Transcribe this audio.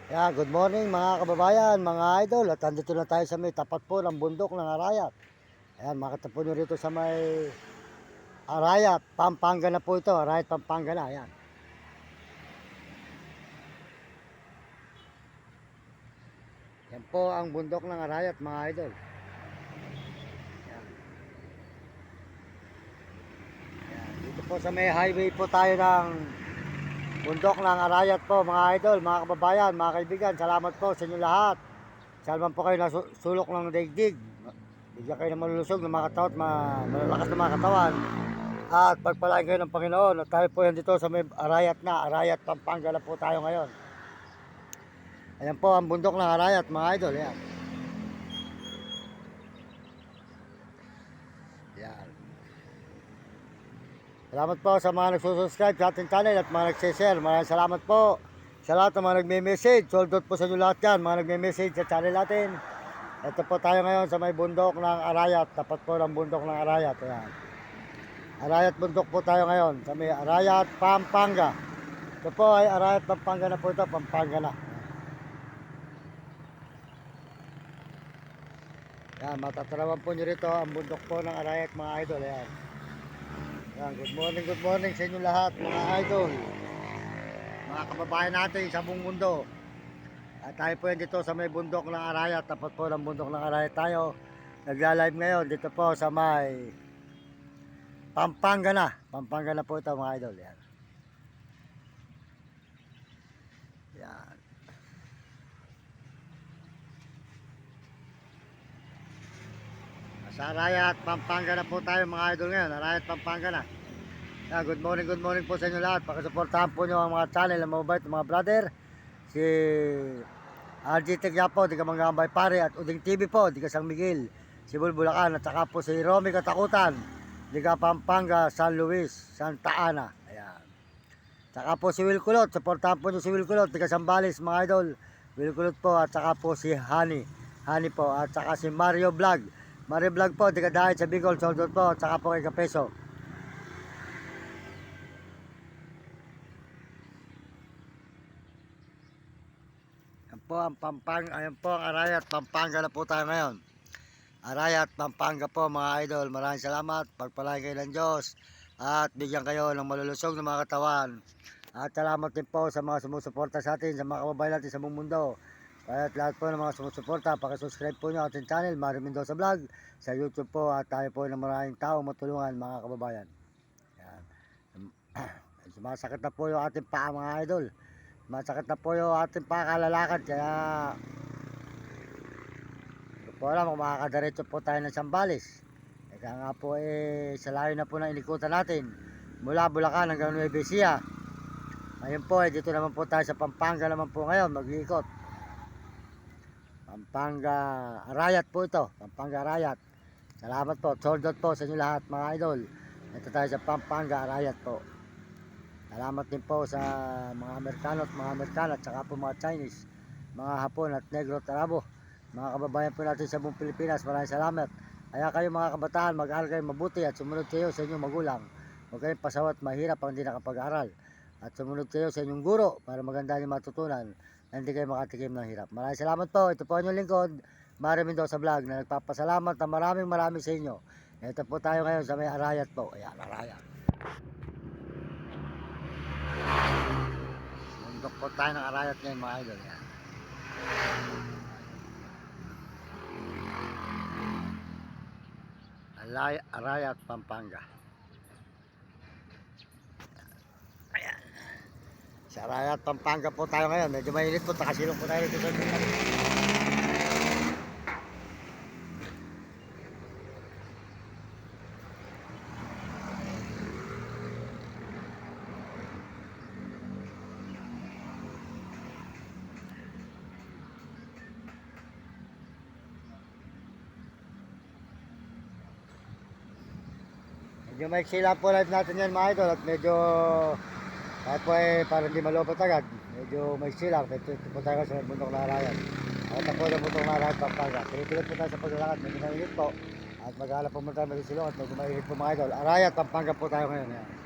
Yeah, good morning mga kababayan, mga idol. At andito na tayo sa may tapat po ng bundok ng Arayat. Ayan, makita po nyo rito sa may Arayat, Pampanga na po ito. Arayat, Pampanga na, ayan. Yan po ang bundok ng Arayat mga idol. Ayan. Ayan. Dito po sa may highway po tayo ng bundok ng Arayat po mga idol, mga kababayan, mga kaibigan. Salamat po sa inyo lahat. Salamat po kayo na sulok ng daigdig. Bigyan kayo ng malulusog ng mga katawan, malalakas ng mga katawan. At pagpalain kayo ng Panginoon. At tayo po yan dito sa may Arayat na. Arayat, Pampanga na po tayo ngayon. Ayan po ang bundok ng Arayat mga idol. Ayan. Ayan. Salamat po sa mga nagsusubscribe sa ating channel at mga nagsishare. Maraming salamat po sa lahat ng mga nagme-message. Soldot po sa inyo lahat yan. Mga nagme-message sa channel natin. Ito po tayo ngayon sa may bundok ng Arayat. Tapat po ng bundok ng Arayat. Ayan. Arayat bundok po tayo ngayon sa may Arayat, Pampanga. Ito po ay Arayat, Pampanga na po ito. Pampanga na. Ayan, matatarawan po nyo rito ang bundok po ng Arayat mga idol. Ayan. Ayan, good morning sa inyo lahat mga idol. Mga kababayan natin sa buong mundo. At tayo po yan dito sa may bundok ng Arayat. Tapat po ng bundok ng Arayat tayo. Nagla-live ngayon dito po sa may Pampanga na. Pampanga na po ito mga idol. Yan. Yan. Sa Arayat, Pampanga na po tayo mga idol ngayon. Arayat, Pampanga na. Yan, good morning po sa inyo lahat. Pakisuportahan po nyo ang mga channel, ang mabait, mga brother. Si RG Tegyapo, di ka Manggambay Pare, at Uding TV po, di ka San Miguel, si Bulbulacan, at saka po si Romy Katakutan, di ka Pampanga, San Luis, Santa Ana. Ayan. Saka po si Will Kulot, supportahan po nyo si Will Kulot, di ka Sambales mga idol. Will Kulot po, at saka po si Honey po, at saka si Mario Vlog. Mario Vlog po, di ka dahil sa Bicol, Soldot po, at saka po kay Kapeso. Ayan po ang Arayat, Pampanga na po tayo ngayon. Arayat, Pampanga po mga idol. Maraming salamat. Pagpalain kayo ng Diyos. At bigyan kayo ng malulusog ng mga katawan. At salamat din po sa mga sumusuporta sa atin, sa mga kababayan natin sa buong mundo. At lahat po ng mga sumusuporta, pakisubscribe po nyo ating channel, Mario Mendoza Vlog, sa YouTube po. At tayo po ng maraming tao matulungan mga kababayan. Yan. Sumasakit na po yung ating paa mga idol. Masakit na po yung ating pakalalakad, kaya hindi po alam kung makakadiretso po tayo ng Sambales. Kaya nga po sa layo na po ng inikutan natin mula Bulacan hanggang Nueva Ecija. Ngayon po dito naman po tayo sa Pampanga naman po ngayon mag-iikot. Pampanga Arayat po ito, Pampanga Arayat. Salamat po, soldot po sa inyo lahat mga idol. Ito tayo sa Pampanga Arayat po. Salamat din po sa mga Amerikano at mga Amerikana at saka po mga Chinese, mga Hapon at Negro at Arabo, mga kababayan po natin sa buong Pilipinas. Maraming salamat. Kaya kayo mga kabataan, mag-aral kayo mabuti at sumunod kayo sa inyong magulang. Huwag kayong pasawat mahirap ang hindi nakapag-aral. At sumunod kayo sa inyong guro para maganda yung matutunan na hindi kayo makatikim ng hirap. Maraming salamat po. Ito po ang inyong lingkod, Mario Mendoza Vlog, na nagpapasalamat na maraming sa inyo. Ito po tayo ngayon sa may Arayat po. Ayan, Arayat. Bundok po tayo ng Arayat ngayon mga idol. Yan. Arayat, Pampanga. Ayan. Sa Arayat, Pampanga po tayo ngayon. Medyo mainit po. Nakasilong po tayo dito sa tingnan. Medyo maiksi lang po live natin yan mga idol at medyo kahit po parang hindi malupot agad. Medyo maiksi lang. Ito po tayo sa bundok na Arayat. At po ng bundok na Arayat, Pampanga. Tinitulog po tayo sa paglalakad. Medyo mainit po. At mag-alap po muna tayo, medyo silong at medyo mainit po mga idol. Arayat, Pampanga po tayo ngayon. Yan.